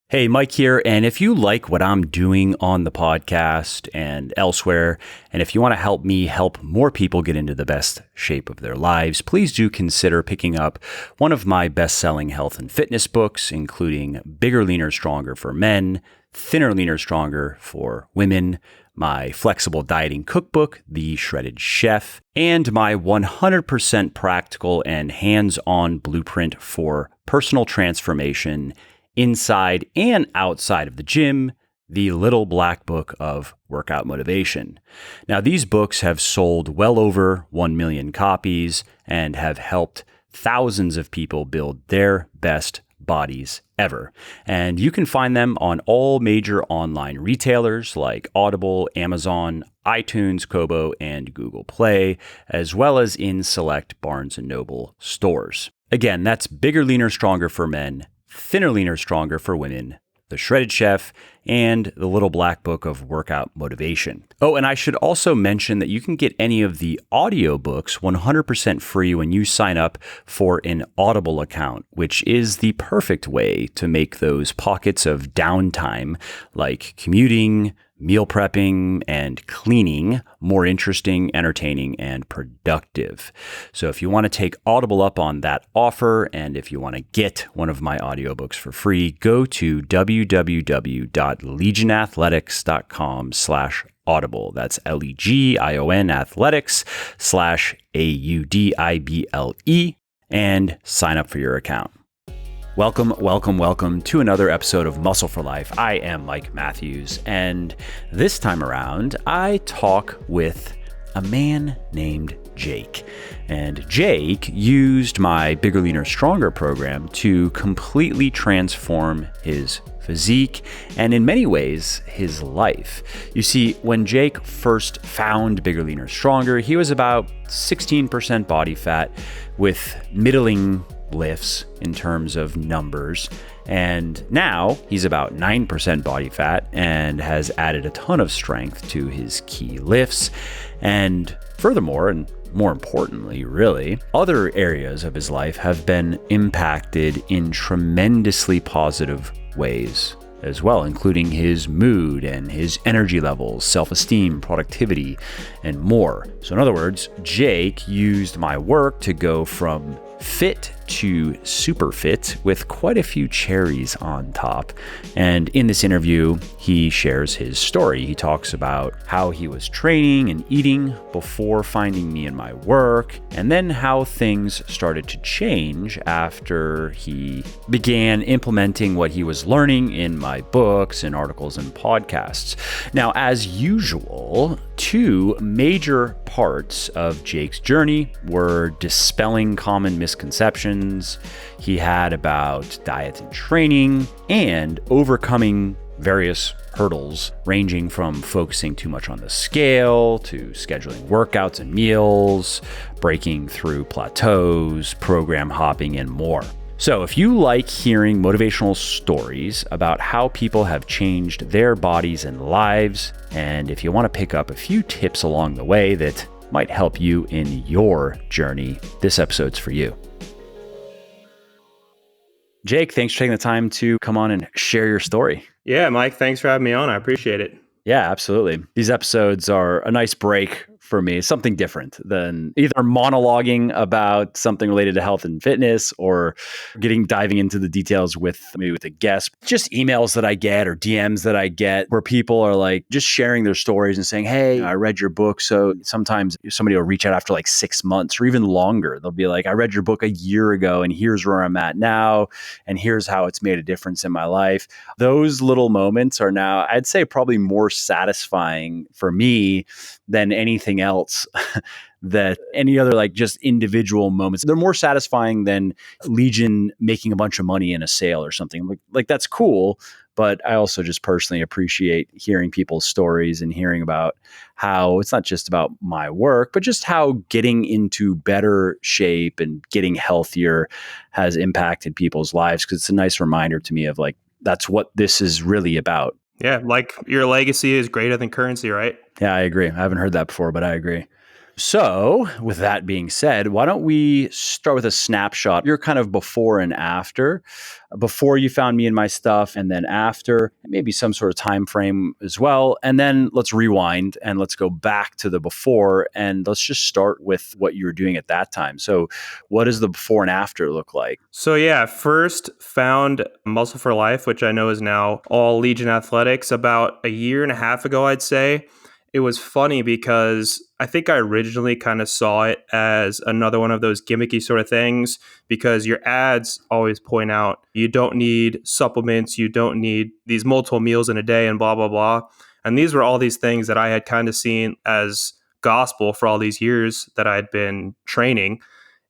Hey, Mike here. And if you like what I'm doing on the podcast and elsewhere, and if you want to help me help more people get into the best shape of their lives, please do consider picking up one of my best-selling health and fitness books, including Bigger, Leaner, Stronger for Men, Thinner, Leaner, Stronger for Women, my flexible dieting cookbook, The Shredded Chef, and my 100% practical and hands-on blueprint for personal transformation inside and outside of the gym, The Little Black Book of Workout Motivation. Now, these books have sold well over 1 million copies and have helped thousands of people build their best bodies ever. And you can find them on all major online retailers like Audible, Amazon, iTunes, Kobo, and Google Play, as well as in select Barnes & Noble stores. Again, that's Bigger, Leaner, Stronger for Men, Thinner, Leaner, Stronger for Women, The Shredded Chef, and The Little Black Book of Workout Motivation. Oh, and I should also mention that you can get any of the audiobooks 100% free when you sign up for an Audible account, which is the perfect way to make those pockets of downtime, like commuting, meal prepping, and cleaning, more interesting, entertaining, and productive. So if you want to take Audible up on that offer, and if you want to get one of my audiobooks for free, go to www.legionathletics.com/audible. That's LEGION athletics/AUDIBLE, and sign up for your account. Welcome to another episode of Muscle for Life. I am Mike Matthews, and this time around, I talk with a man named Jake. And Jake used my Bigger, Leaner, Stronger program to completely transform his physique and in many ways, his life. You see, when Jake first found Bigger, Leaner, Stronger, he was about 16% body fat with middling lifts in terms of numbers. And now he's about 9% body fat and has added a ton of strength to his key lifts. And furthermore, and more importantly, really, other areas of his life have been impacted in tremendously positive ways as well, including his mood and his energy levels, self-esteem, productivity, and more. So in other words, Jake used my work to go from fit to super fit with quite a few cherries on top. And in this interview, he shares his story. He talks about how he was training and eating before finding me in my work, and then how things started to change after he began implementing what he was learning in my books and articles and podcasts. Now, as usual, two major parts of Jake's journey were dispelling common misconceptions he had about diet and training, and overcoming various hurdles ranging from focusing too much on the scale to scheduling workouts and meals, breaking through plateaus, program hopping, and more. So if you like hearing motivational stories about how people have changed their bodies and lives, and if you want to pick up a few tips along the way that might help you in your journey, this episode's for you. Jake, thanks for taking the time to come on and share your story. Yeah, Mike, thanks for having me on. I appreciate it. Yeah, absolutely. These episodes are a nice break for me, something different than either monologuing about something related to health and fitness or diving into the details with a guest. Just emails that I get or DMs that I get where people are like just sharing their stories and saying, hey, I read your book. So sometimes somebody will reach out after like 6 months or even longer. They'll be like, I read your book a year ago and here's where I'm at now. And here's how it's made a difference in my life. Those little moments are now, I'd say, probably more satisfying for me than anything else that any other like just individual moments. They're more satisfying than Legion making a bunch of money in a sale or something. Like that's cool. But I also just personally appreciate hearing people's stories and hearing about how it's not just about my work, but just how getting into better shape and getting healthier has impacted people's lives. Because it's a nice reminder to me of like, that's what this is really about. Yeah, like your legacy is greater than currency, right? Yeah, I agree. I haven't heard that before, but I agree. So, with that being said, why don't we start with a snapshot? You're kind of before and after, before you found me and my stuff, and then after, maybe some sort of time frame as well. And then let's rewind and let's go back to the before and let's just start with what you were doing at that time. So, what does the before and after look like? So yeah, first found Muscle for Life, which I know is now all Legion Athletics, about a year and a half ago, I'd say. It was funny because I think I originally kind of saw it as another one of those gimmicky sort of things because your ads always point out you don't need supplements, you don't need these multiple meals in a day and blah, blah, blah. And these were all these things that I had kind of seen as gospel for all these years that I'd been training.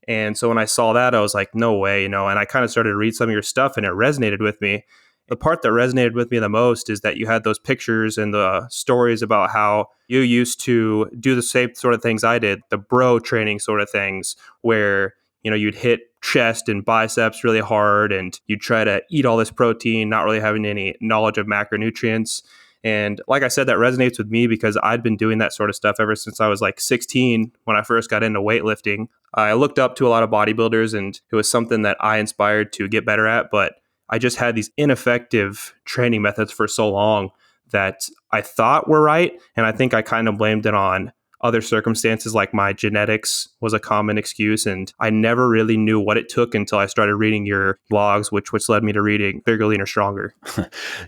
And so when I saw that, I was like, no way, and I kind of started to read some of your stuff and it resonated with me. The part that resonated with me the most is that you had those pictures and the stories about how you used to do the same sort of things I did, the bro training sort of things, where, you'd hit chest and biceps really hard and you'd try to eat all this protein, not really having any knowledge of macronutrients. And like I said, that resonates with me because I'd been doing that sort of stuff ever since I was like 16 when I first got into weightlifting. I looked up to a lot of bodybuilders and it was something that I inspired to get better at, but I just had these ineffective training methods for so long that I thought were right. And I think I kind of blamed it on other circumstances, like my genetics was a common excuse. And I never really knew what it took until I started reading your blogs, which led me to reading Bigger, Leaner, Stronger.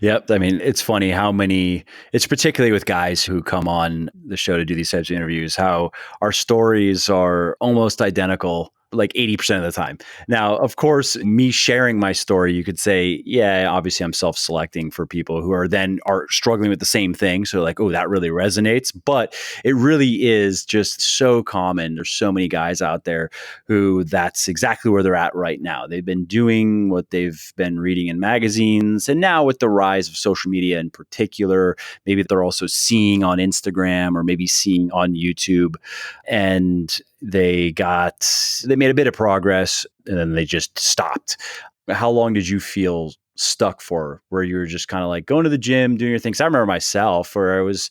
Yep. I mean, it's funny how many, it's particularly with guys who come on the show to do these types of interviews, how our stories are almost identical like 80% of the time. Now, of course, me sharing my story, you could say, yeah, obviously I'm self-selecting for people who are struggling with the same thing. So like, oh, that really resonates. But it really is just so common. There's so many guys out there who that's exactly where they're at right now. They've been doing what they've been reading in magazines. And now with the rise of social media in particular, maybe they're also seeing on Instagram or maybe seeing on YouTube. And they made a bit of progress and then they just stopped. How long did you feel stuck for where you were just kind of like going to the gym, doing your things? I remember myself where I was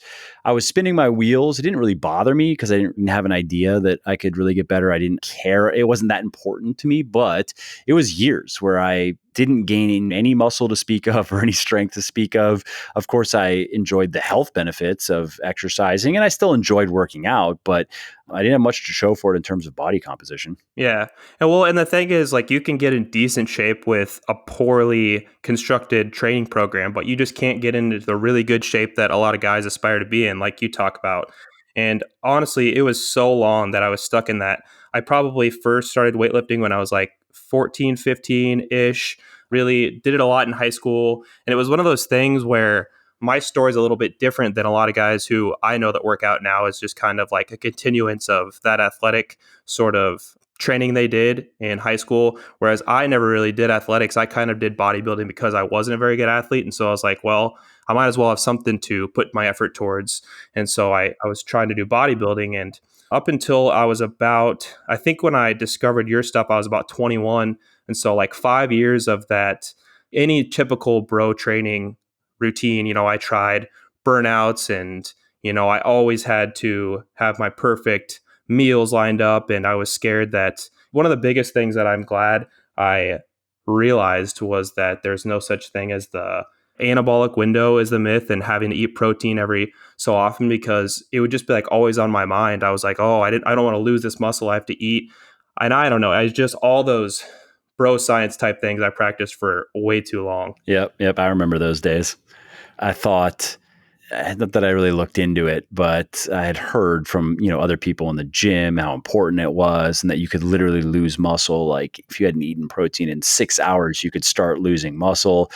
spinning my wheels. It didn't really bother me because I didn't have an idea that I could really get better. I didn't care. It wasn't that important to me, but it was years where I didn't gain any muscle to speak of or any strength to speak of. Of course, I enjoyed the health benefits of exercising and I still enjoyed working out, but I didn't have much to show for it in terms of body composition. Yeah. And the thing is, like, you can get in decent shape with a poorly constructed training program, but you just can't get into the really good shape that a lot of guys aspire to be in, like you talk about. And honestly, it was so long that I was stuck in that. I probably first started weightlifting when I was like 14, 15 ish, really did it a lot in high school. And it was one of those things where my story is a little bit different than a lot of guys who I know that work out now. Is just kind of like a continuance of that athletic sort of training they did in high school. Whereas I never really did athletics. I kind of did bodybuilding because I wasn't a very good athlete. And so I was like, well, I might as well have something to put my effort towards. And so I was trying to do bodybuilding. And up until I was about, I think when I discovered your stuff, I was about 21. And so like 5 years of that, any typical bro training routine, I tried burnouts and, I always had to have my perfect meals lined up. And I was scared that one of the biggest things that I'm glad I realized was that there's no such thing as the anabolic window is the myth and having to eat protein every so often, because it would just be like always on my mind. I was like, oh, I don't want to lose this muscle. I have to eat. And I don't know. I just all those bro science type things I practiced for way too long. Yep. I remember those days. I thought, not that I really looked into it, but I had heard from, other people in the gym how important it was and that you could literally lose muscle. Like if you hadn't eaten protein in 6 hours, you could start losing muscle.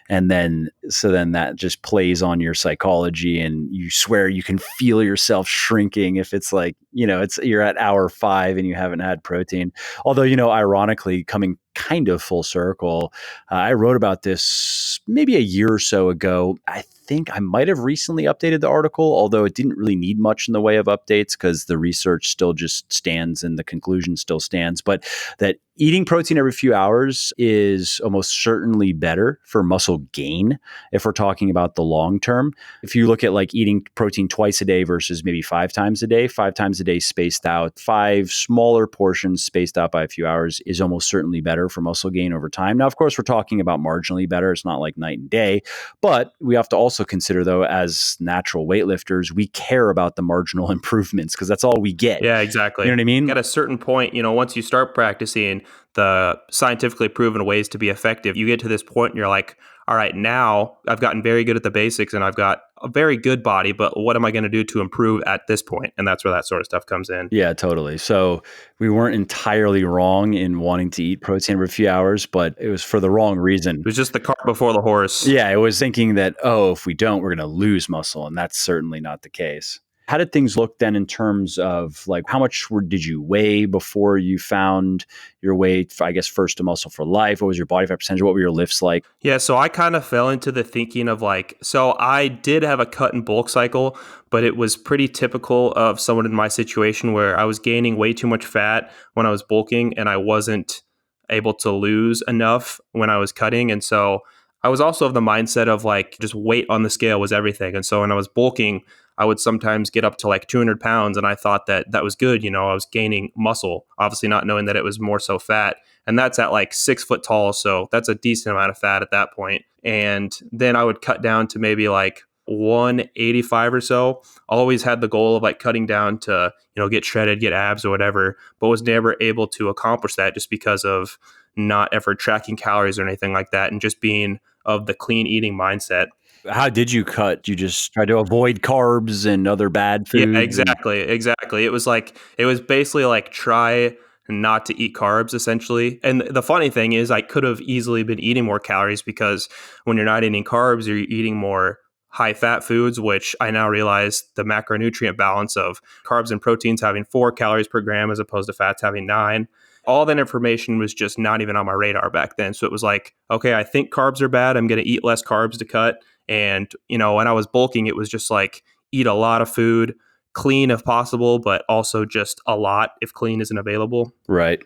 And then that just plays on your psychology and you swear you can feel yourself shrinking if it's like, you're at hour 5 and you haven't had protein. Although, ironically, coming kind of full circle, I wrote about this maybe a year or so ago. I think I might have recently updated the article, although it didn't really need much in the way of updates because the research still just stands and the conclusion still stands. But that Eating protein every few hours is almost certainly better for muscle gain if we're talking about the long term. If you look at like eating protein twice a day versus maybe 5 times a day, 5 times a day spaced out, 5 smaller portions spaced out by a few hours is almost certainly better for muscle gain over time. Now, of course, we're talking about marginally better. It's not like night and day, but we have to also consider, though, as natural weightlifters, we care about the marginal improvements because that's all we get. Yeah, exactly. You know what I mean? At a certain point, once you start practicing the scientifically proven ways to be effective, you get to this point and you're like, all right, now I've gotten very good at the basics and I've got a very good body, but what am I going to do to improve at this point? And that's where that sort of stuff comes in. Yeah, totally. So we weren't entirely wrong in wanting to eat protein every few hours, but it was for the wrong reason. It was just the cart before the horse. Yeah, I was thinking that, if we don't, we're going to lose muscle. And that's certainly not the case. How did things look then in terms of like how much did you weigh before you found your way, I guess, first to Muscle for Life? What was your body fat percentage? What were your lifts like? Yeah, so I kind of fell into the thinking of so I did have a cut and bulk cycle, but it was pretty typical of someone in my situation where I was gaining way too much fat when I was bulking and I wasn't able to lose enough when I was cutting. And so I was also of the mindset of like just weight on the scale was everything. And so when I was bulking, I would sometimes get up to like 200 pounds and I thought that was good. I was gaining muscle, obviously not knowing that it was more so fat. And that's at like 6 foot tall. So that's a decent amount of fat at that point. And then I would cut down to maybe like 185 or so. Always had the goal of like cutting down to, get shredded, get abs or whatever, but was never able to accomplish that just because of not ever tracking calories or anything like that. And just being of the clean eating mindset. How did you cut? You just try to avoid carbs and other bad foods? Yeah, exactly. It was basically like try not to eat carbs essentially. And the funny thing is I could have easily been eating more calories because when you're not eating carbs, you're eating more high fat foods, which I now realize the macronutrient balance of carbs and proteins having 4 calories per gram as opposed to fats having 9. All that information was just not even on my radar back then. So it was like, okay, I think carbs are bad. I'm going to eat less carbs to cut. And, when I was bulking, it was just like eat a lot of food, clean if possible, but also just a lot if clean isn't available. Right.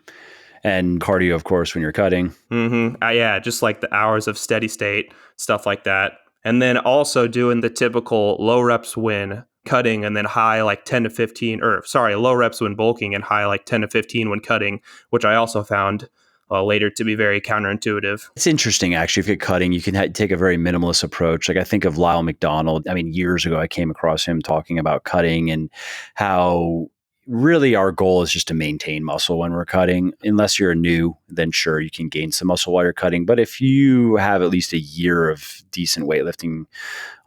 And cardio, of course, when you're cutting. Yeah, just like the hours of steady state, stuff like that. And then also doing the typical low reps when cutting and then high like 10 to 15, low reps when bulking and high like 10 to 15 when cutting, which I also found later to be very counterintuitive. It's interesting, actually. If you're cutting, you can take a very minimalist approach. Like I think of Lyle McDonald. I mean, years ago, I came across him talking about cutting and how really our goal is just to maintain muscle when we're cutting. Unless you're new, then sure, you can gain some muscle while you're cutting. But if you have at least a year of decent weightlifting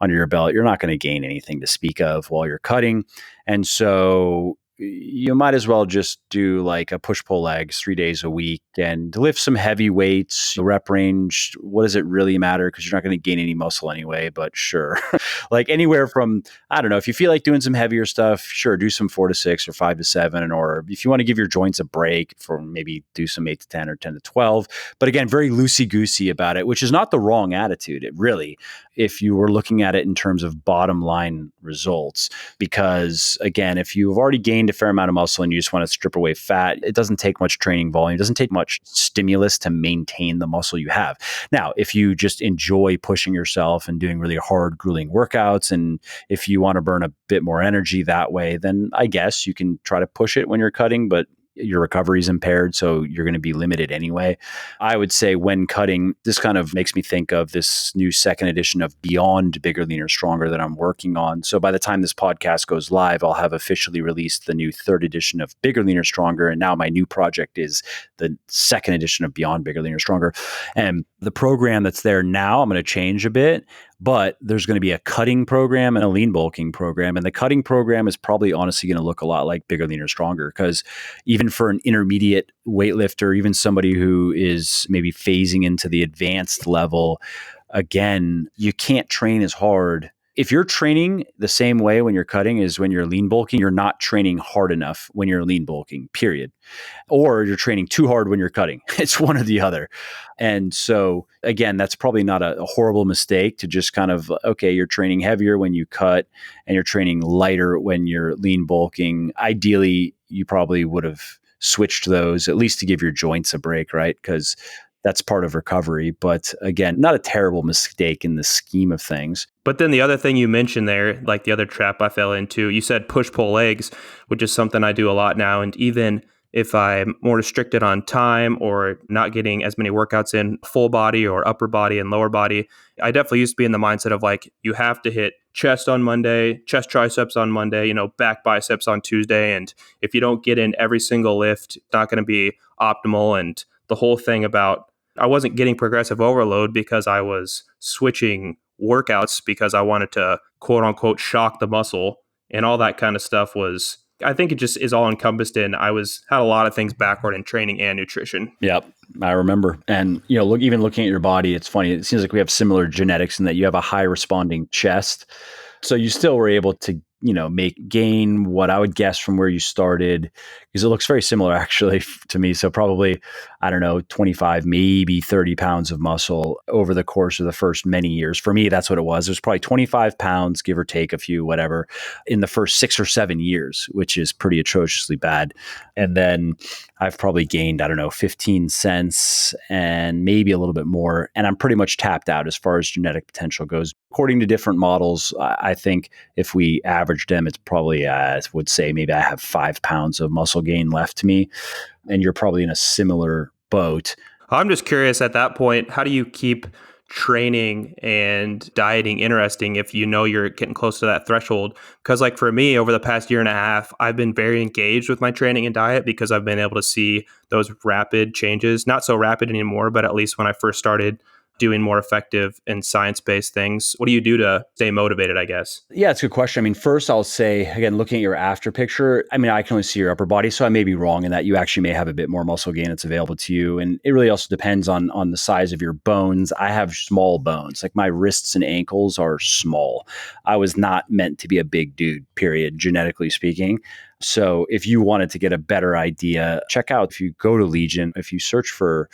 under your belt, you're not going to gain anything to speak of while you're cutting. And so you might as well just do like a push-pull legs 3 days a week and lift some heavy weights. The rep range, what does it really matter? Because you're not going to gain any muscle anyway, but sure. Like anywhere from, I don't know, if you feel like doing some heavier stuff, sure, do some 4 to 6 or 5 to 7. Or if you want to give your joints a break, for maybe do some 8 to 10 or 10 to 12. But again, very loosey-goosey about it, which is not the wrong attitude. It really, if you were looking at it in terms of bottom line results, because again, if you've already gained a fair amount of muscle and you just want to strip away fat, it doesn't take much training volume. It doesn't take much stimulus to maintain the muscle you have. Now, if you just enjoy pushing yourself and doing really hard, grueling workouts, and if you want to burn a bit more energy that way, then I guess you can try to push it when you're cutting, but your recovery is impaired, so you're going to be limited anyway. I would say when cutting, this kind of makes me think of this new second edition of Beyond Bigger, Leaner, Stronger that I'm working on. So by the time this podcast goes live, I'll have officially released the new third edition of Bigger, Leaner, Stronger. And now my new project is the second edition of Beyond Bigger, Leaner, Stronger. And the program that's there now, I'm going to change a bit. But there's going to be a cutting program and a lean bulking program. And the cutting program is probably honestly going to look a lot like Bigger, Leaner, Stronger. Because even for an intermediate weightlifter, even somebody who is maybe phasing into the advanced level, again, you can't train as hard. If you're training the same way when you're cutting as when you're lean bulking, you're not training hard enough when you're lean bulking, period. Or you're training too hard when you're cutting. It's one or the other. And so, again, that's probably not a horrible mistake to just kind of, okay, you're training heavier when you cut and you're training lighter when you're lean bulking. Ideally, you probably would have switch to those, at least to give your joints a break, right? Because that's part of recovery. But again, not a terrible mistake in the scheme of things. But then the other thing you mentioned there, like the other trap I fell into, you said push pull legs, which is something I do a lot now. And even if I'm more restricted on time or not getting as many workouts in full body or upper body and lower body, I definitely used to be in the mindset of like, you have to hit chest on Monday, chest triceps on Monday, back biceps on Tuesday. And if you don't get in every single lift, it's not going to be optimal. And the whole thing about I wasn't getting progressive overload because I was switching workouts because I wanted to quote unquote shock the muscle, and all that kind of stuff was, I think it just is all encompassed in had a lot of things backward in training and nutrition. Yep, I remember. And even looking at your body, it's funny. It seems like we have similar genetics in that you have a high responding chest. So you still were able to, gain what I would guess from where you started, because it looks very similar actually to me. So probably, I don't know, 25, maybe 30 pounds of muscle over the course of the first many years. For me, that's what it was. It was probably 25 pounds, give or take a few, whatever, in the first 6 or 7 years, which is pretty atrociously bad. And then I've probably gained, I don't know, 15 cents and maybe a little bit more. And I'm pretty much tapped out as far as genetic potential goes. According to different models, I think if we averaged them, it's probably, I would say maybe I have 5 pounds of muscle gain left to me. And you're probably in a similar boat. I'm just curious at that point, how do you keep training and dieting interesting if you know you're getting close to that threshold? Because like for me, over the past year and a half, I've been very engaged with my training and diet because I've been able to see those rapid changes. Not so rapid anymore, but at least when I first started doing more effective and science-based things. What do you do to stay motivated, I guess? Yeah, it's a good question. I mean, first I'll say, again, looking at your after picture, I mean, I can only see your upper body, so I may be wrong in that you actually may have a bit more muscle gain that's available to you. And it really also depends on the size of your bones. I have small bones, like my wrists and ankles are small. I was not meant to be a big dude, period, genetically speaking. So if you wanted to get a better idea, check out, if you go to Legion, if you search for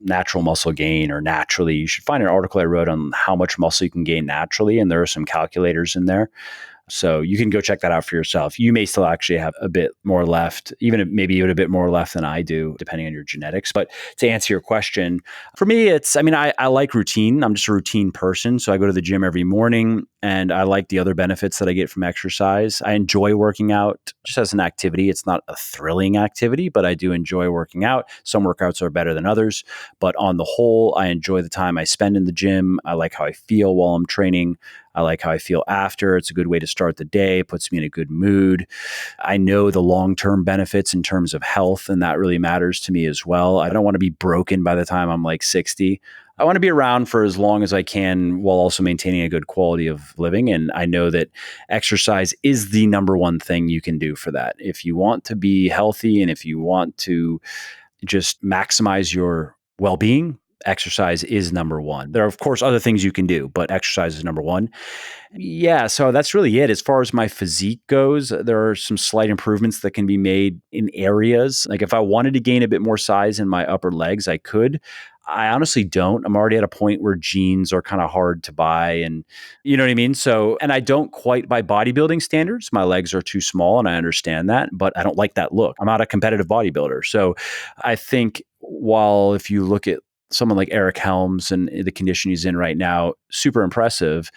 natural muscle gain or naturally, you should find an article I wrote on how much muscle you can gain naturally. And there are some calculators in there. So you can go check that out for yourself. You may still actually have a bit more left, maybe even a bit more left than I do, depending on your genetics. But to answer your question, for me, I like routine. I'm just a routine person. So I go to the gym every morning and I like the other benefits that I get from exercise. I enjoy working out just as an activity. It's not a thrilling activity, but I do enjoy working out. Some workouts are better than others, but on the whole, I enjoy the time I spend in the gym. I like how I feel while I'm training. I like how I feel after. It's a good way to start the day. It puts me in a good mood. I know the long-term benefits in terms of health, and that really matters to me as well. I don't want to be broken by the time I'm like 60. I want to be around for as long as I can while also maintaining a good quality of living. And I know that exercise is the number one thing you can do for that. If you want to be healthy and if you want to just maximize your well-being, exercise is number one. There are, of course, other things you can do, but exercise is number one. Yeah, so that's really it. As far as my physique goes, there are some slight improvements that can be made in areas. Like if I wanted to gain a bit more size in my upper legs, I could. I honestly don't. I'm already at a point where jeans are kind of hard to buy, and you know what I mean? So, and I don't quite by bodybuilding standards. My legs are too small and I understand that, but I don't like that look. I'm not a competitive bodybuilder. So I think while if you look at someone like Eric Helms and the condition he's in right now, super impressive.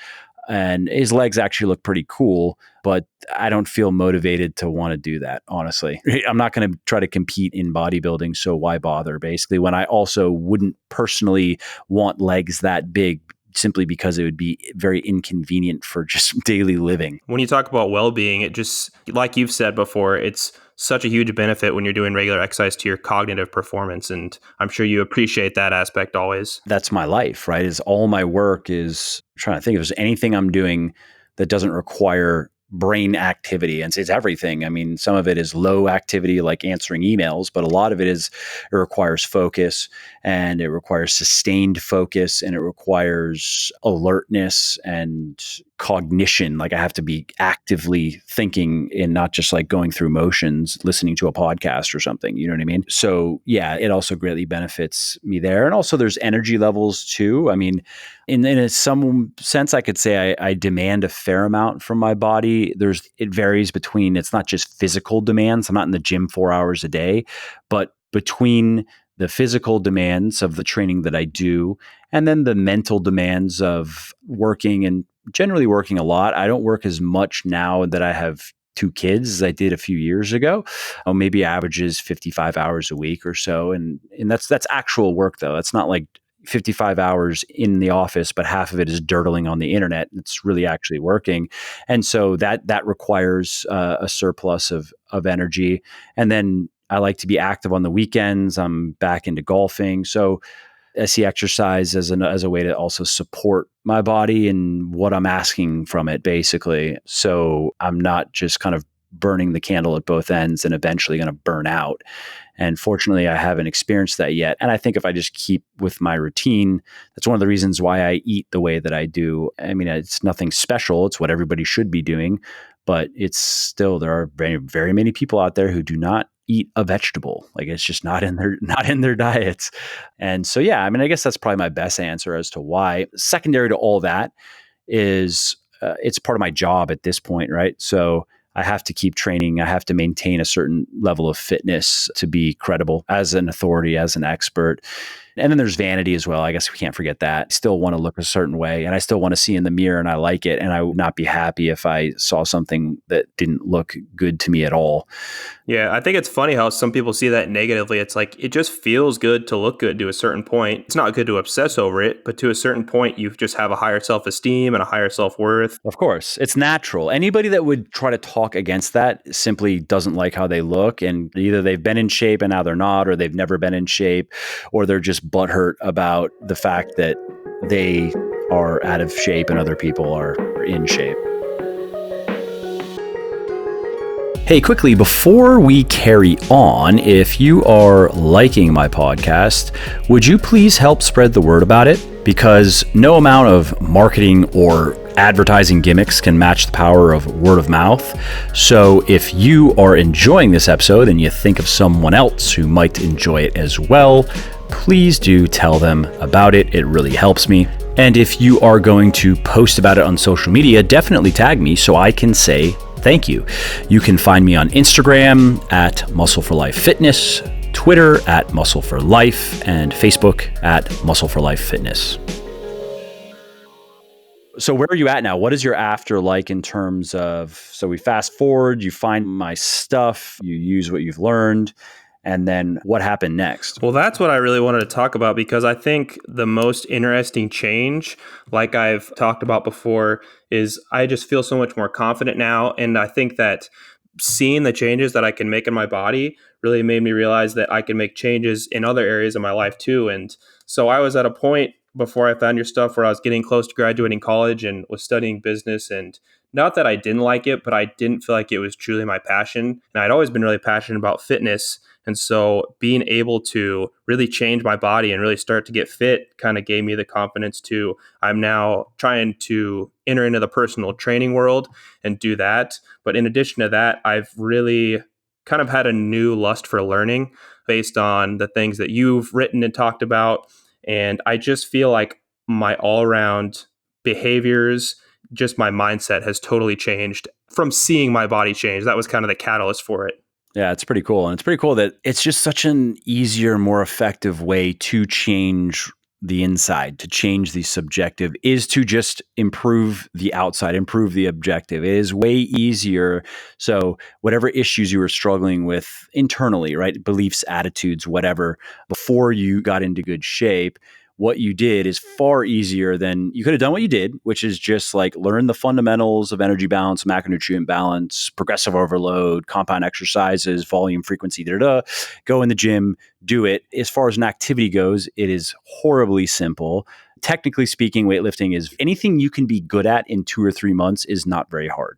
And his legs actually look pretty cool, but I don't feel motivated to want to do that, honestly. I'm not going to try to compete in bodybuilding, so why bother, basically, when I also wouldn't personally want legs that big simply because it would be very inconvenient for just daily living. When you talk about well-being, it just, like you've said before, it's such a huge benefit when you're doing regular exercise to your cognitive performance. And I'm sure you appreciate that aspect always. That's my life, right? Is all my work is I'm trying to think if there's anything I'm doing that doesn't require brain activity. And it's everything. I mean, some of it is low activity, like answering emails, but a lot of it requires focus, and it requires sustained focus, and it requires alertness and cognition. Like I have to be actively thinking and not just like going through motions, listening to a podcast or something. You know what I mean? So yeah, it also greatly benefits me there. And also there's energy levels too. I mean, some sense, I could say I demand a fair amount from my body. It varies between, it's not just physical demands. I'm not in the gym 4 hours a day, but between the physical demands of the training that I do, and then the mental demands of working and generally working a lot. I don't work as much now that I have two kids as I did a few years ago. Maybe averages 55 hours a week or so. And that's actual work though. That's not like 55 hours in the office, but half of it is dirtling on the internet. It's really actually working. And so that requires a surplus of energy. And then I like to be active on the weekends. I'm back into golfing. So I see exercise as a way to also support my body and what I'm asking from it, basically. So I'm not just kind of burning the candle at both ends and eventually going to burn out. And fortunately, I haven't experienced that yet. And I think if I just keep with my routine, that's one of the reasons why I eat the way that I do. I mean, it's nothing special. It's what everybody should be doing. But it's still, there are very, very many people out there who do not eat a vegetable. Like it's just not in their diets. And so, yeah, I mean, I guess that's probably my best answer as to why. Secondary to all that is it's part of my job at this point, right? So I have to keep training. I have to maintain a certain level of fitness to be credible as an authority, as an expert. And then there's vanity as well. I guess we can't forget that. I still want to look a certain way and I still want to see in the mirror and I like it. And I would not be happy if I saw something that didn't look good to me at all. Yeah, I think it's funny how some people see that negatively. It's like it just feels good to look good to a certain point. It's not good to obsess over it, but to a certain point, you just have a higher self-esteem and a higher self-worth. Of course, it's natural. Anybody that would try to talk against that simply doesn't like how they look. And either they've been in shape and now they're not, or they've never been in shape, or they're just butthurt about the fact that they are out of shape and other people are in shape. Hey, quickly, before we carry on, if you are liking my podcast, would you please help spread the word about it? Because no amount of marketing or advertising gimmicks can match the power of word of mouth. So if you are enjoying this episode and you think of someone else who might enjoy it as well, please do tell them about it. It really helps me. And if you are going to post about it on social media, definitely tag me so I can say thank you. You can find me on Instagram at Muscle for Life Fitness, Twitter at Muscle for Life, and Facebook at Muscle for Life Fitness. So where are you at now? What is your after like in terms of, so we fast forward, you find my stuff, you use what you've learned, and then what happened next? Well, that's what I really wanted to talk about because I think the most interesting change, like I've talked about before, is I just feel so much more confident now. And I think that seeing the changes that I can make in my body really made me realize that I can make changes in other areas of my life too. And so I was at a point before I found your stuff where I was getting close to graduating college and was studying business. And not that I didn't like it, but I didn't feel like it was truly my passion. And I'd always been really passionate about fitness. And so being able to really change my body and really start to get fit kind of gave me the confidence to, I'm now trying to enter into the personal training world and do that. But in addition to that, I've really kind of had a new lust for learning based on the things that you've written and talked about. And I just feel like my all around behaviors, just my mindset has totally changed from seeing my body change. That was kind of the catalyst for it. Yeah, it's pretty cool. And it's pretty cool that it's just such an easier, more effective way to change the inside, to change the subjective, is to just improve the outside, improve the objective. It is way easier. So whatever issues you were struggling with internally, right? Beliefs, attitudes, whatever, before you got into good shape, what you did is far easier than you could have done what you did, which is just like learn the fundamentals of energy balance, macronutrient balance, progressive overload, compound exercises, volume, frequency, go in the gym, do it. As far as an activity goes, it is horribly simple. Technically speaking, weightlifting is anything you can be good at in 2 or 3 months is not very hard,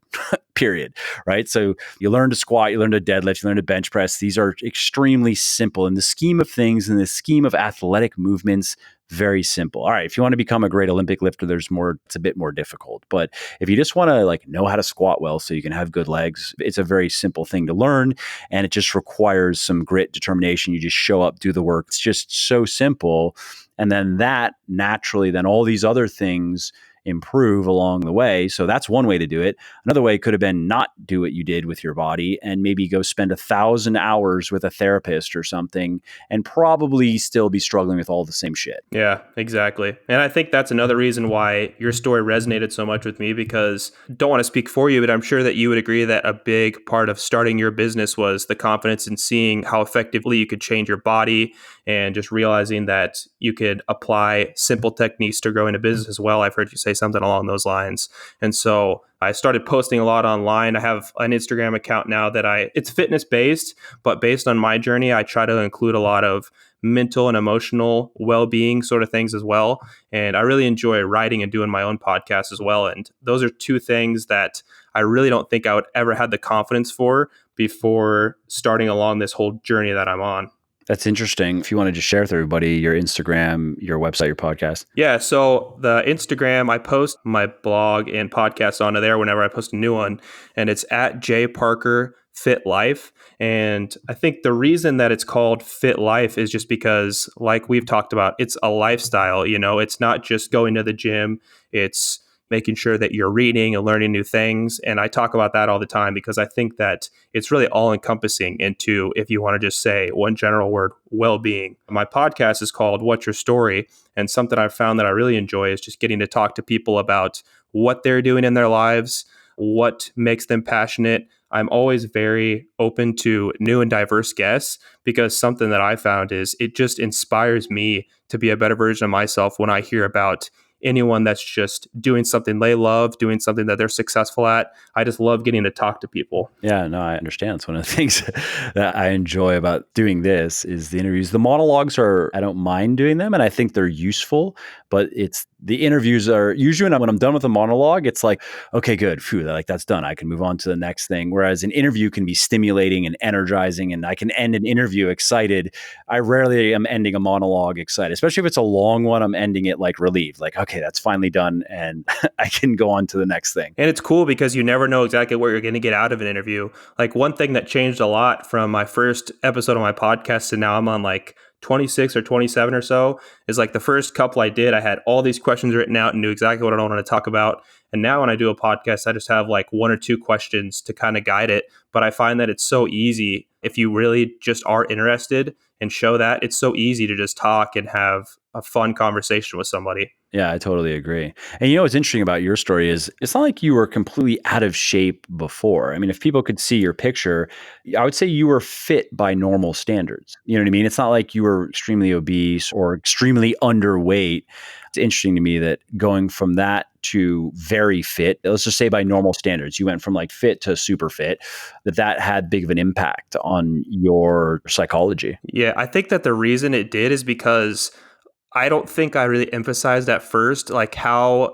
period. Right? So you learn to squat, you learn to deadlift, you learn to bench press. These are extremely simple in the scheme of things, in the scheme of athletic movements. very simple. All right, if you want to become a great Olympic lifter, it's a bit more difficult. But if you just want to like know how to squat well so you can have good legs, it's a very simple thing to learn. And it just requires some grit, determination. You just show up, do the work. It's just so simple. And then that naturally, then all these other things improve along the way. So that's one way to do it. Another way could have been not do what you did with your body and maybe go spend 1,000 hours with a therapist or something and probably still be struggling with all the same shit. Yeah, exactly. And I think that's another reason why your story resonated so much with me, because don't want to speak for you, but I'm sure that you would agree that a big part of starting your business was the confidence in seeing how effectively you could change your body and just realizing that you could apply simple techniques to growing a business as well. I've heard you say something along those lines. And so I started posting a lot online. I have an Instagram account now it's fitness based, but based on my journey, I try to include a lot of mental and emotional well-being sort of things as well. And I really enjoy writing and doing my own podcast as well. And those are two things that I really don't think I would ever had the confidence for before starting along this whole journey that I'm on. That's interesting. If you want to just share with everybody your Instagram, your website, your podcast. Yeah, so the Instagram, I post my blog and podcast onto there whenever I post a new one, and it's at J Parker Fit Life. And I think the reason that it's called Fit Life is just because, like we've talked about, it's a lifestyle. It's not just going to the gym, it's making sure that you're reading and learning new things. And I talk about that all the time because I think that it's really all encompassing into, if you want to just say one general word, well-being. My podcast is called What's Your Story? And something I've found that I really enjoy is just getting to talk to people about what they're doing in their lives, what makes them passionate. I'm always very open to new and diverse guests because something that I found is it just inspires me to be a better version of myself when I hear about anyone that's just doing something they love, doing something that they're successful at. I just love getting to talk to people. Yeah, no, I understand. It's one of the things that I enjoy about doing this is the interviews. The monologues I don't mind doing them and I think they're useful, but the interviews are usually when I'm done with a monologue, it's like, okay, good. Phew, like that's done. I can move on to the next thing. Whereas an interview can be stimulating and energizing and I can end an interview excited. I rarely am ending a monologue excited, especially if it's a long one. I'm ending it like relieved, like, okay, that's finally done and I can go on to the next thing. And it's cool because you never know exactly what you're going to get out of an interview. Like one thing that changed a lot from my first episode of my podcast to now I'm on like 26 or 27 or so is like the first couple I did, I had all these questions written out and knew exactly what I wanted to talk about. And now when I do a podcast, I just have like one or two questions to kind of guide it. But I find that it's so easy if you really just are interested and show that, it's so easy to just talk and have a fun conversation with somebody. Yeah, I totally agree. And what's interesting about your story is it's not like you were completely out of shape before. I mean, if people could see your picture, I would say you were fit by normal standards. You know what I mean? It's not like you were extremely obese or extremely underweight. It's interesting to me that going from that to very fit, let's just say by normal standards, you went from like fit to super fit, that had big of an impact on your psychology. Yeah, I think that the reason it did is because I don't think I really emphasized at first, like I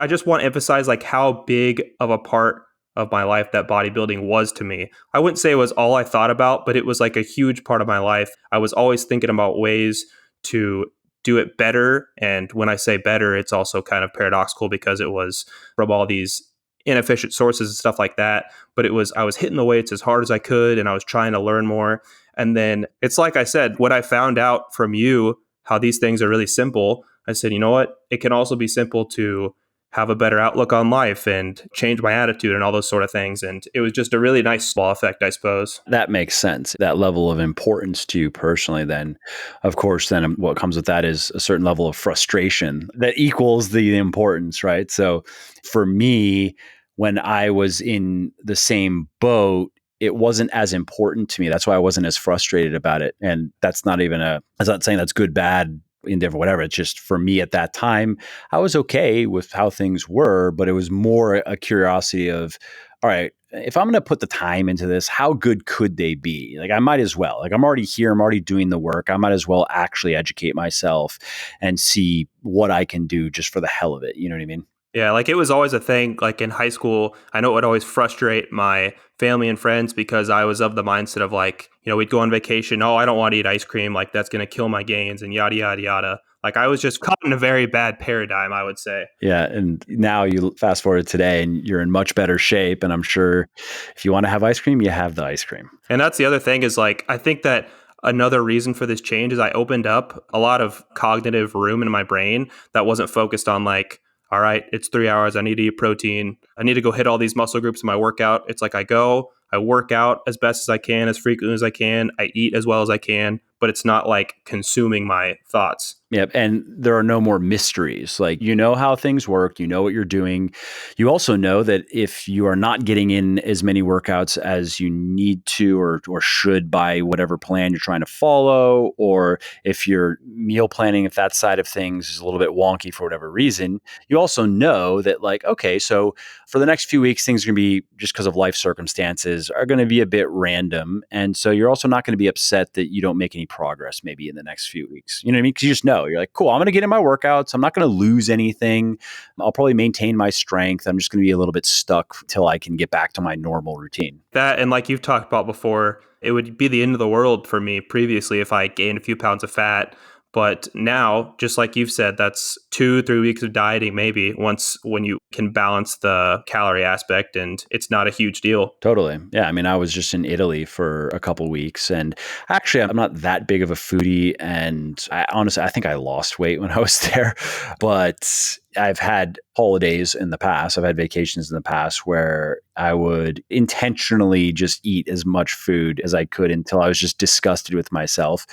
just want to emphasize like how big of a part of my life that bodybuilding was to me. I wouldn't say it was all I thought about, but it was like a huge part of my life. I was always thinking about ways to do it better. And when I say better, it's also kind of paradoxical because it was from all these inefficient sources and stuff like that. But I was hitting the weights as hard as I could and I was trying to learn more. And then it's like I said, what I found out from you, how these things are really simple, I said, you know what? It can also be simple to have a better outlook on life and change my attitude and all those sort of things. And it was just a really nice small effect, I suppose. That makes sense. That level of importance to you personally, then, of course, then what comes with that is a certain level of frustration that equals the importance, right? So for me, when I was in the same boat, it wasn't as important to me. That's why I wasn't as frustrated about it. And that's not I'm not saying that's good, bad, indifferent, whatever. It's just for me at that time, I was okay with how things were, but it was more a curiosity of, all right, if I'm going to put the time into this, how good could they be? Like I might as well, like I'm already here, I'm already doing the work. I might as well actually educate myself and see what I can do just for the hell of it. You know what I mean? Yeah, like it was always a thing. Like in high school, I know it would always frustrate my family and friends because I was of the mindset of like, we'd go on vacation. Oh, I don't want to eat ice cream. Like that's going to kill my gains and yada, yada, yada. Like I was just caught in a very bad paradigm, I would say. Yeah. And now you fast forward today and you're in much better shape. And I'm sure if you want to have ice cream, you have the ice cream. And that's the other thing is like, I think that another reason for this change is I opened up a lot of cognitive room in my brain that wasn't focused on like, all right, it's 3 hours. I need to eat protein. I need to go hit all these muscle groups in my workout. It's like I work out as best as I can, as frequently as I can. I eat as well as I can, but it's not like consuming my thoughts. Yep. And there are no more mysteries. Like, you know how things work, you know what you're doing. You also know that if you are not getting in as many workouts as you need to or should by whatever plan you're trying to follow, or if your meal planning, if that side of things is a little bit wonky for whatever reason, you also know that, like, okay, so for the next few weeks, things are going to be, just because of life circumstances, are going to be a bit random. And so you're also not going to be upset that you don't make any progress maybe in the next few weeks. You know what I mean? Because you just know, you're like, cool, I'm going to get in my workouts. I'm not going to lose anything. I'll probably maintain my strength. I'm just going to be a little bit stuck till I can get back to my normal routine. That, and like you've talked about before, it would be the end of the world for me previously if I gained a few pounds of fat. But now, just like you've said, that's 2, 3 weeks of dieting, maybe once when you can balance the calorie aspect, and it's not a huge deal. Totally. Yeah. I mean, I was just in Italy for a couple weeks, and actually, I'm not that big of a foodie. And I honestly, I think I lost weight when I was there, but I've had holidays in the past. I've had vacations in the past where I would intentionally just eat as much food as I could until I was just disgusted with myself.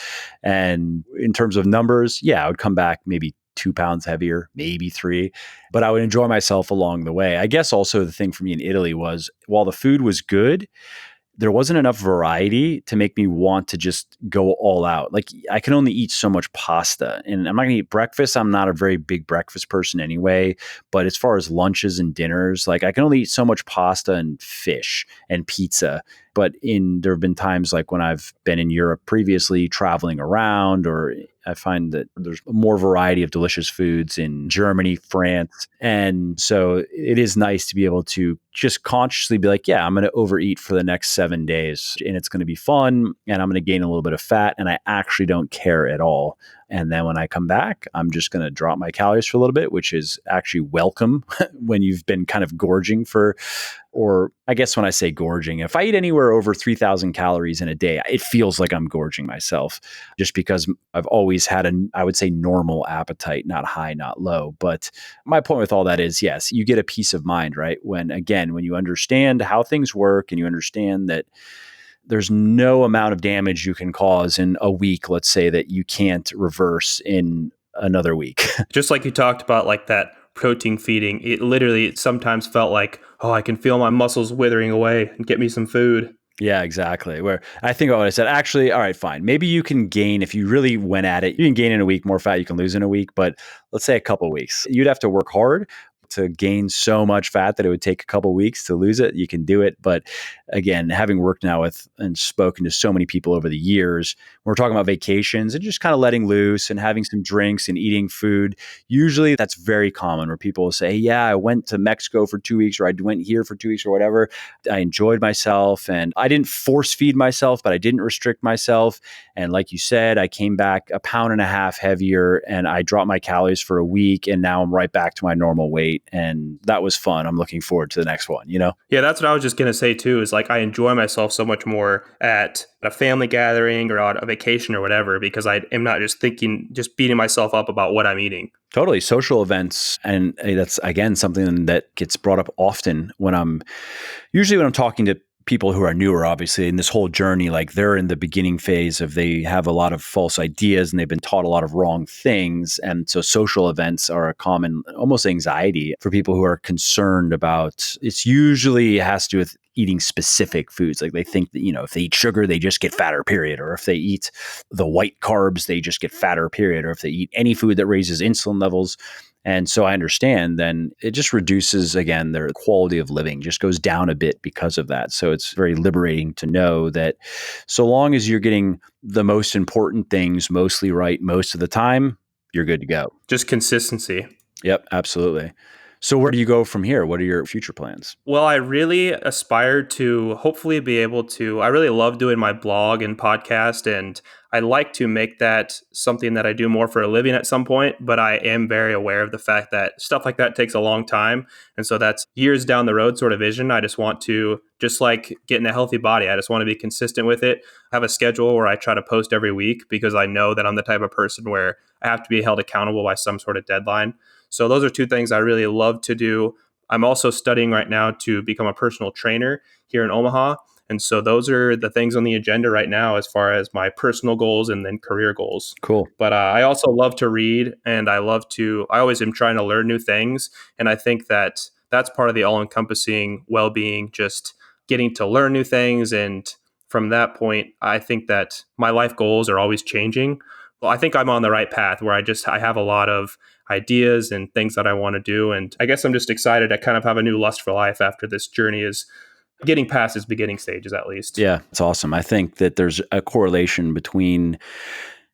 And in terms of numbers, yeah, I would come back maybe 2 pounds heavier, maybe three, but I would enjoy myself along the way. I guess also the thing for me in Italy was, while the food was good, there wasn't enough variety to make me want to just go all out. Like, I can only eat so much pasta, and I'm not going to eat breakfast. I'm not a very big breakfast person anyway. But as far as lunches and dinners, like, I can only eat so much pasta and fish and pizza. But there have been times like when I've been in Europe previously traveling around, or I find that there's more variety of delicious foods in Germany, France. And so it is nice to be able to just consciously be like, yeah, I'm going to overeat for the next 7 days and it's going to be fun and I'm going to gain a little bit of fat and I actually don't care at all. And then when I come back, I'm just going to drop my calories for a little bit, which is actually welcome when you've been kind of gorging or I guess when I say gorging, if I eat anywhere over 3,000 calories in a day, it feels like I'm gorging myself just because I've always had I would say normal appetite, not high, not low. But my point with all that is, yes, you get a peace of mind, right? When you understand how things work and you understand that there's no amount of damage you can cause in a week, let's say, that you can't reverse in another week. Just like you talked about, like that protein feeding, it sometimes felt like, oh, I can feel my muscles withering away and get me some food. Yeah, exactly. Where I think about what I said, actually, all right, fine. Maybe you can gain, if you really went at it, you can gain in a week more fat, you can lose in a week, but let's say a couple weeks. You'd have to work hard to gain so much fat that it would take a couple weeks to lose it. You can do it. But again, having worked now with and spoken to so many people over the years, we're talking about vacations and just kind of letting loose and having some drinks and eating food. Usually that's very common where people will say, yeah, I went to Mexico for 2 weeks, or I went here for 2 weeks or whatever. I enjoyed myself and I didn't force feed myself, but I didn't restrict myself. And like you said, I came back 1.5 pounds heavier and I dropped my calories for a week. And now I'm right back to my normal weight. And that was fun. I'm looking forward to the next one, Yeah, that's what I was just going to say too, is like I enjoy myself so much more at a family gathering or on a vacation or whatever, because I am not just beating myself up about what I'm eating. Totally. Social events. And that's, again, something that gets brought up often when I'm talking to people who are newer, obviously, in this whole journey. Like, they're in the beginning phase they have a lot of false ideas and they've been taught a lot of wrong things. And so social events are a common, almost anxiety for people who are concerned about, it's usually has to do with eating specific foods. Like, they think that, if they eat sugar, they just get fatter, period. Or if they eat the white carbs, they just get fatter, period. Or if they eat any food that raises insulin levels. And so I understand then it just reduces, again, their quality of living just goes down a bit because of that. So it's very liberating to know that so long as you're getting the most important things mostly right most of the time, you're good to go. Just consistency. Yep, absolutely. So where do you go from here? What are your future plans? Well, I really aspire to hopefully be able to, I really love doing my blog and podcast, and I like to make that something that I do more for a living at some point, but I am very aware of the fact that stuff like that takes a long time. And so that's years down the road sort of vision. I just want to, just like getting a healthy body, I just want to be consistent with it. I have a schedule where I try to post every week because I know that I'm the type of person where I have to be held accountable by some sort of deadline. So those are two things I really love to do. I'm also studying right now to become a personal trainer here in Omaha. And so those are the things on the agenda right now as far as my personal goals and then career goals. Cool. But I also love to read, and I always am trying to learn new things. And I think that that's part of the all encompassing well being, just getting to learn new things. And from that point, I think that my life goals are always changing. Well, I think I'm on the right path where I have a lot of ideas and things that I want to do. And I guess I'm just excited to kind of have a new lust for life after this journey is getting past its beginning stages, at least. Yeah, it's awesome. I think that there's a correlation between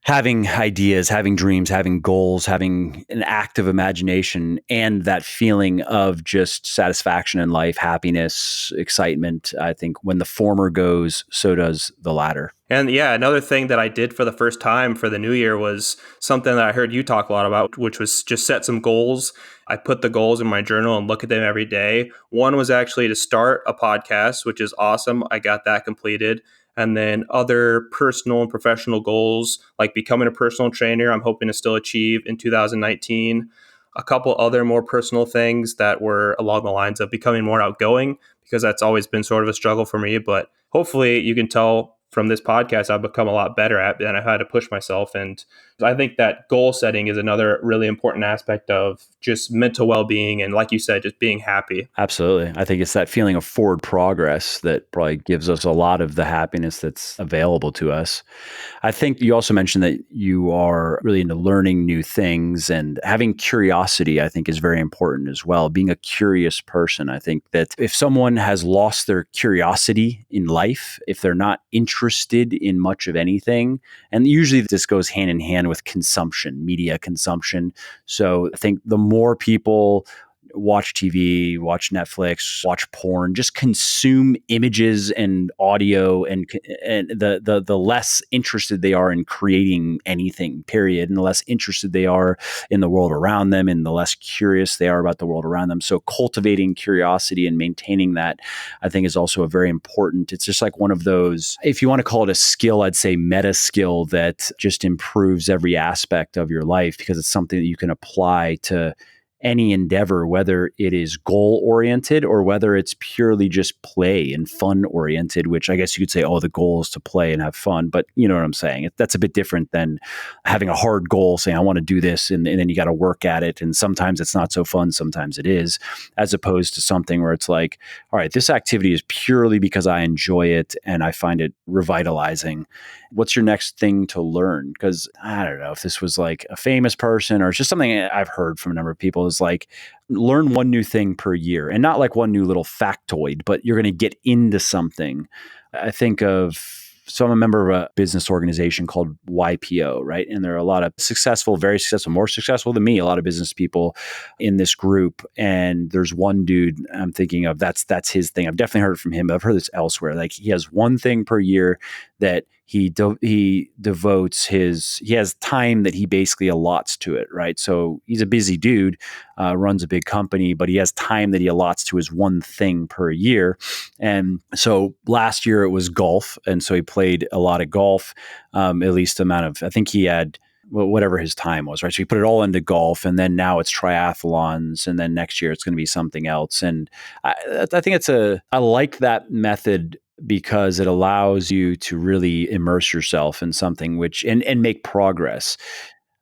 having ideas, having dreams, having goals, having an active imagination, and that feeling of just satisfaction in life, happiness, excitement. I think when the former goes, so does the latter. And yeah, another thing that I did for the first time for the new year was something that I heard you talk a lot about, which was just set some goals. I put the goals in my journal and look at them every day. One was actually to start a podcast, which is awesome. I got that completed. And then other personal and professional goals, like becoming a personal trainer, I'm hoping to still achieve in 2019. A couple other more personal things that were along the lines of becoming more outgoing, because that's always been sort of a struggle for me. But hopefully you can tell from this podcast, I've become a lot better at it, and I've had to push myself. And I think that goal setting is another really important aspect of just mental well-being. And like you said, just being happy. Absolutely. I think it's that feeling of forward progress that probably gives us a lot of the happiness that's available to us. I think you also mentioned that you are really into learning new things, and having curiosity, I think, is very important as well. Being a curious person. I think that if someone has lost their curiosity in life, if they're not interested in much of anything, and usually this goes hand in hand with consumption, media consumption. So I think the more people watch TV, watch Netflix, watch porn, just consume images and audio, and the less interested they are in creating anything, period, and the less interested they are in the world around them, and the less curious they are about the world around them. So cultivating curiosity and maintaining that, I think, is also a very important. It's just like one of those, if you want to call it a skill, I'd say meta skill that just improves every aspect of your life, because it's something that you can apply to any endeavor, whether it is goal oriented or whether it's purely just play and fun oriented, which I guess you could say, oh, the goal is to play and have fun. But you know what I'm saying? That's a bit different than having a hard goal, saying, I want to do this. And then you got to work at it. And sometimes it's not so fun. Sometimes it is, as opposed to something where it's like, all right, this activity is purely because I enjoy it and I find it revitalizing. What's your next thing to learn? Because I don't know if this was like a famous person or it's just something I've heard from a number of people is like, learn one new thing per year, and not like one new little factoid, but you're going to get into something. I think of, so I'm a member of a business organization called YPO, right? And there are a lot of successful, very successful, more successful than me, a lot of business people in this group. And there's one dude I'm thinking of, that's his thing. I've definitely heard it from him, but I've heard this elsewhere. Like he has one thing per year that he devotes he has time that he basically allots to it, right? So he's a busy dude, runs a big company, but he has time that he allots to his one thing per year. And so last year it was golf. And so he played a lot of golf, at least amount of, I think he had whatever his time was, right? So he put it all into golf, and then now it's triathlons, and then next year it's going to be something else. And I think I like that method because it allows you to really immerse yourself in something and make progress.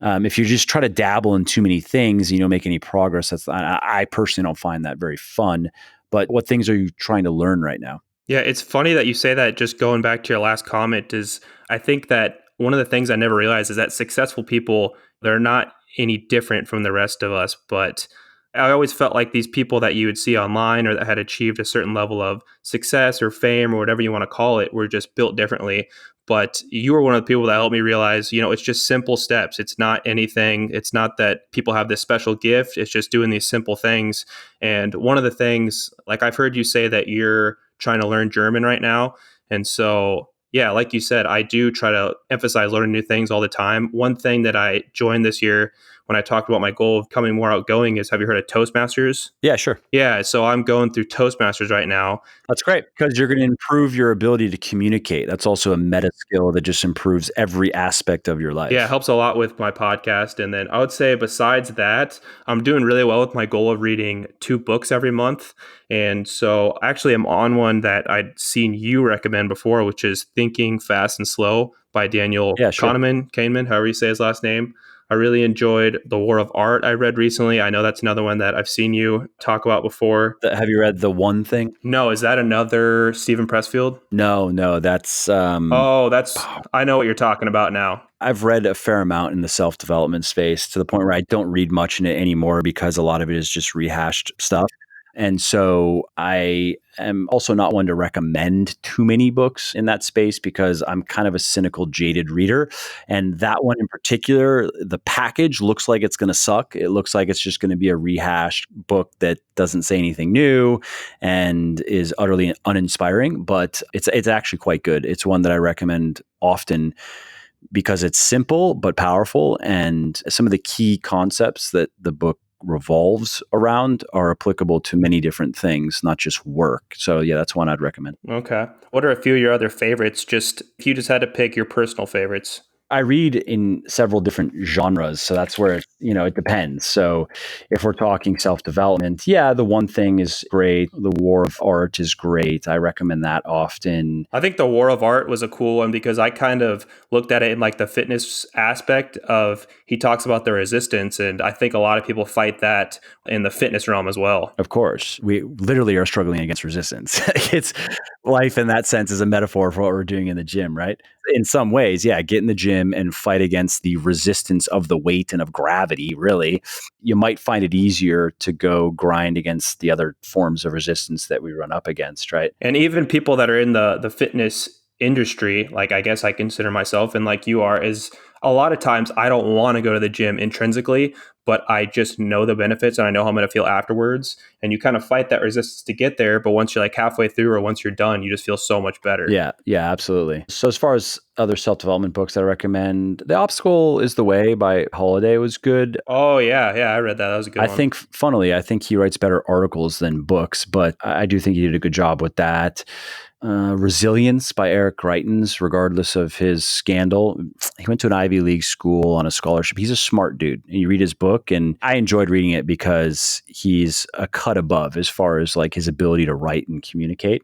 If you just try to dabble in too many things and you don't make any progress, I personally don't find that very fun. But what things are you trying to learn right now? Yeah, it's funny that you say that. Just going back to your last comment, is I think that one of the things I never realized is that successful people, they're not any different from the rest of us. But I always felt like these people that you would see online or that had achieved a certain level of success or fame or whatever you want to call it were just built differently. But you were one of the people that helped me realize, it's just simple steps. It's not anything. It's not that people have this special gift. It's just doing these simple things. And one of the things, like I've heard you say that you're trying to learn German right now. And so yeah, like you said, I do try to emphasize learning new things all the time. One thing that I joined this year when I talked about my goal of becoming more outgoing is, have you heard of Toastmasters? Yeah, sure. Yeah, so I'm going through Toastmasters right now. That's great because you're going to improve your ability to communicate. That's also a meta skill that just improves every aspect of your Yeah, it life. helps a lot with my podcast. And then I would say, besides that, I'm doing really well with my goal of reading 2 books every month. And so actually, I'm on one that I'd seen you recommend before, which is Thinking Fast and Slow by Daniel Yeah, sure. Kahneman, however you say his last name. I really enjoyed The War of Art I read recently. I know that's another one that I've seen you talk about before. Have you read The One Thing? No, is that another Stephen Pressfield? No, no, that's Oh, I know what you're talking about now. I've read a fair amount in the self-development space to the point where I don't read much in it anymore because a lot of it is just rehashed stuff. And so I am also not one to recommend too many books in that space because I'm kind of a cynical, jaded reader. And that one in particular, the package looks like it's going to suck. It looks like it's just going to be a rehashed book that doesn't say anything new and is utterly uninspiring, but it's actually quite good. It's one that I recommend often because it's simple but powerful, and some of the key concepts that the book revolves around are applicable to many different things, not just work. So yeah, that's one I'd recommend. Okay. What are a few of your other favorites? Just if you just had to pick your personal favorites. I read in several different genres, so that's where it depends. So if we're talking self-development, yeah, The One Thing is great. The War of Art is great. I recommend that often. I think The War of Art was a cool one because I kind of looked at it in like the fitness aspect of, he talks about the resistance, and I think a lot of people fight that in the fitness realm as well. Of course, we literally are struggling against resistance. It's life in that sense is a metaphor for what we're doing in the gym, right? In some ways, yeah, get in the gym and fight against the resistance of the weight and of gravity, really. You might find it easier to go grind against the other forms of resistance that we run up against, right? And even people that are in the fitness industry, like I guess I consider myself, and like you are, is a lot of times I don't want to go to the gym intrinsically, but I just know the benefits and I know how I'm going to feel afterwards. And you kind of fight that resistance to get there, but once you're like halfway through or once you're done, you just feel so much better. Yeah, yeah, absolutely. So as far as other self-development books that I recommend, The Obstacle is the Way by Holiday was good. Oh yeah, yeah, I read that. That was a good I one. think, funnily, I think he writes better articles than books, but I do think he did a good job with that. Resilience by Eric Greitens, regardless of his scandal. He went to an Ivy League school on a scholarship. He's a smart dude. And you read his book, and I enjoyed reading it because he's a cut above as far as like his ability to write and communicate.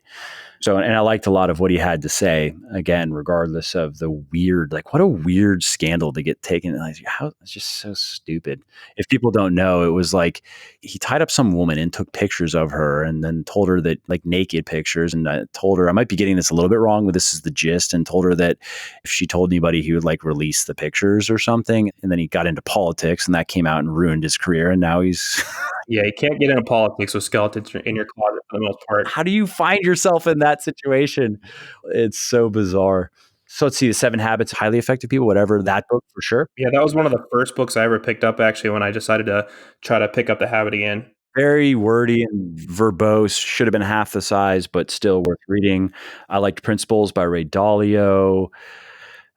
So, and I liked a lot of what he had to say, again, regardless of the weird, like what a weird scandal to get taken. Like, how it's just so stupid. If people don't know, it was like he tied up some woman and took pictures of her and then told her that, like, naked pictures. And I told her, I might be getting this a little bit wrong, but this is the gist, and told her that if she told anybody, he would like release the pictures or something. And then he got into politics and that came out and ruined his career. And now he's Yeah, you can't get into politics with skeletons in your closet for the most part. how do you find yourself in that situation? It's so bizarre. So let's see, The Seven Habits of Highly Effective People, whatever, that book for sure. Yeah, that was one of the first books I ever picked up actually when I decided to try to pick up the habit again. Very wordy and verbose, should have been half the size, but still worth reading. I liked Principles by Ray Dalio,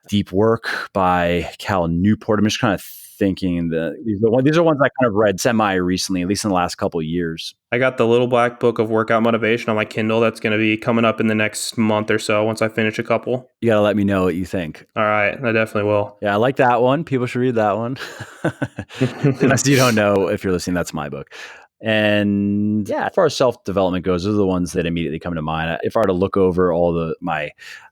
Deep Work by Cal Newport. I'm just kind of thinking that these are ones I kind of read semi recently, at least in the last couple of years. I got the Little Black Book of Workout Motivation on my Kindle. That's going to be coming up in the next month or so once I finish a couple. You got to let me know what you think. All right, I definitely will. Yeah, I like that one. People should read that one. Unless you don't know, if you're listening, that's my book. And yeah, as far as self-development goes, those are the ones that immediately come to mind. If I were to look over all my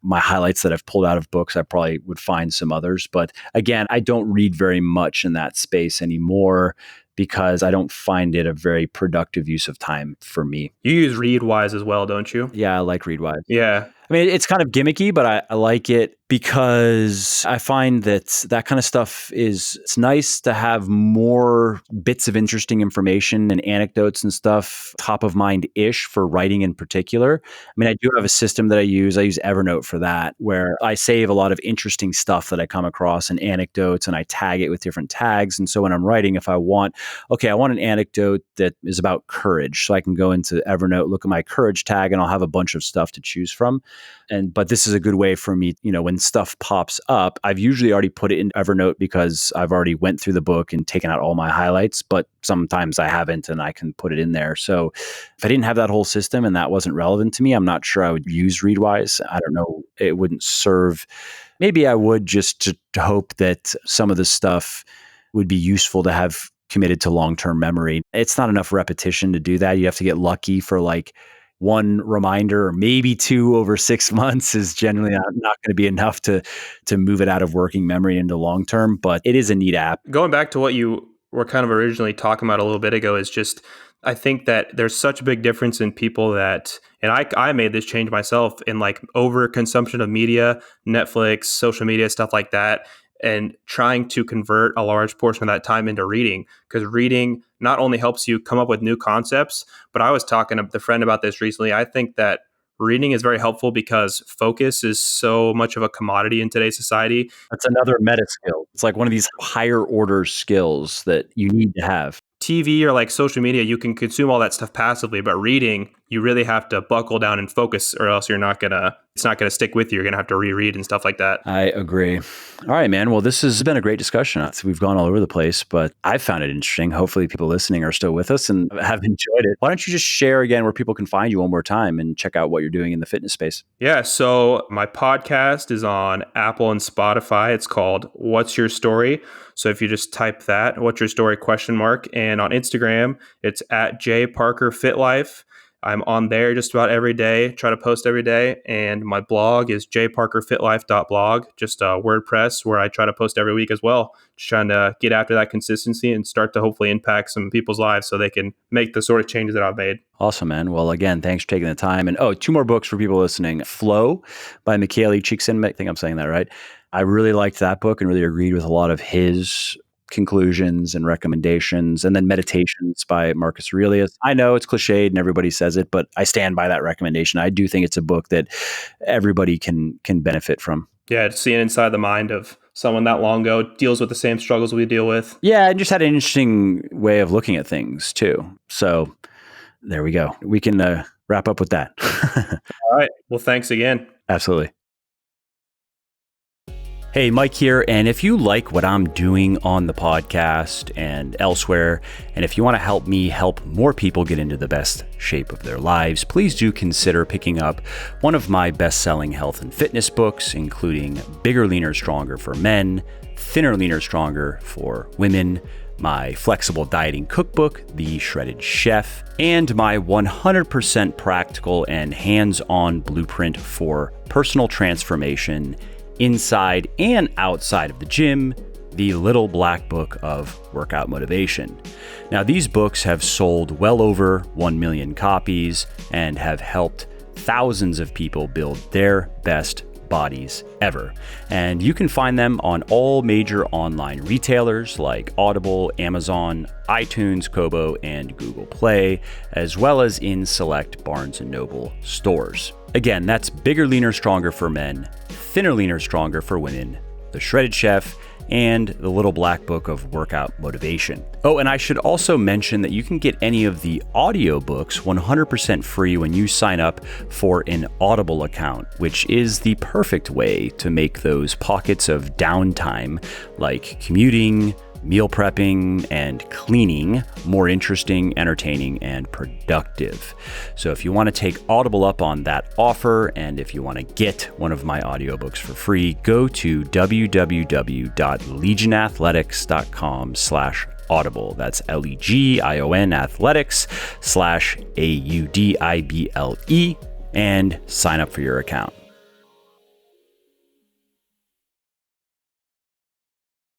highlights that I've pulled out of books, I probably would find some others. But again, I don't read very much in that space anymore because I don't find it a very productive use of time for me. You use Readwise as well, don't you? Yeah, I like Readwise. Yeah. I mean, it's kind of gimmicky, but I like it because I find that kind of stuff it's nice to have more bits of interesting information and anecdotes and stuff top of mind-ish for writing in particular. I mean, I do have a system that I use. I use Evernote for that, where I save a lot of interesting stuff that I come across and anecdotes, and I tag it with different tags. And so when I'm writing, if I want okay, I want an anecdote that is about courage. So I can go into Evernote, look at my courage tag, and I'll have a bunch of stuff to choose from. But this is a good way for me, when stuff pops up, I've usually already put it in Evernote because I've already went through the book and taken out all my highlights, but sometimes I haven't and I can put it in there. So if I didn't have that whole system and that wasn't relevant to me, I'm not sure I would use Readwise. I don't know. It wouldn't serve. Maybe I would, just to hope that some of the stuff would be useful to have committed to long-term memory. It's not enough repetition to do that. You have to get lucky for like one reminder or maybe two over 6 months is generally not going to be enough to move it out of working memory into long-term, but it is a neat app. Going back to what you were kind of originally talking about a little bit ago is just, I think that there's such a big difference in people that, and I made this change myself, in like over consumption of media, Netflix, social media, stuff like that, and trying to convert a large portion of that time into reading. Because reading not only helps you come up with new concepts, but I was talking to a friend about this recently. I think that reading is very helpful because focus is so much of a commodity in today's society. That's another meta skill. It's like one of these higher order skills that you need to have. TV or like social media, you can consume all that stuff passively, but reading, you really have to buckle down and focus, or else it's not gonna stick with you. You're gonna have to reread and stuff like that. I agree. All right, man. Well, this has been a great discussion. We've gone all over the place, but I found it interesting. Hopefully people listening are still with us and have enjoyed it. Why don't you just share again where people can find you one more time and check out what you're doing in the fitness space? Yeah, so my podcast is on Apple and Spotify. It's called What's Your Story? So if you just type that, what's your story ? And on Instagram, it's at jparkerfitlife. I'm on there just about every day, try to post every day. And my blog is jparkerfitlife.blog, just WordPress, where I try to post every week as well. Just trying to get after that consistency and start to hopefully impact some people's lives so they can make the sort of changes that I've made. Awesome, man. Well, again, thanks for taking the time. And two more books for people listening. Flow by Mihaly Csikszentmihalyi. I think I'm saying that right. I really liked that book and really agreed with a lot of his conclusions and recommendations. And then Meditations by Marcus Aurelius. I know it's cliched and everybody says it, but I stand by that recommendation. I do think it's a book that everybody can benefit from. Yeah, seeing inside the mind of someone that long ago, deals with the same struggles we deal with. Yeah, and just had an interesting way of looking at things too. So there we go. We can wrap up with that. All right. Well, thanks again. Absolutely. Hey, Mike here, and if you like what I'm doing on the podcast and elsewhere, and if you want to help me help more people get into the best shape of their lives, please do consider picking up one of my best-selling health and fitness books, including Bigger, Leaner, Stronger for Men, Thinner, Leaner, Stronger for Women, my flexible dieting cookbook, The Shredded Chef, and my 100% practical and hands-on blueprint for personal transformation inside and outside of the gym, The Little Black Book of Workout Motivation. Now, these books have sold well over 1 million copies and have helped thousands of people build their best bodies ever. And you can find them on all major online retailers like Audible, Amazon, iTunes, Kobo, and Google Play, as well as in select Barnes & Noble stores. Again, that's Bigger, Leaner, Stronger for Men, Thinner, Leaner, Stronger for Women, The Shredded Chef, and The Little Black Book of Workout Motivation. Oh, and I should also mention that you can get any of the audiobooks 100% free when you sign up for an Audible account, which is the perfect way to make those pockets of downtime, like commuting, meal prepping, and cleaning, more interesting, entertaining, and productive. So if you want to take Audible up on that offer, and if you want to get one of my audiobooks for free, go to www.legionathletics.com/audible. That's LEGION athletics/AUDIBLE, and sign up for your account.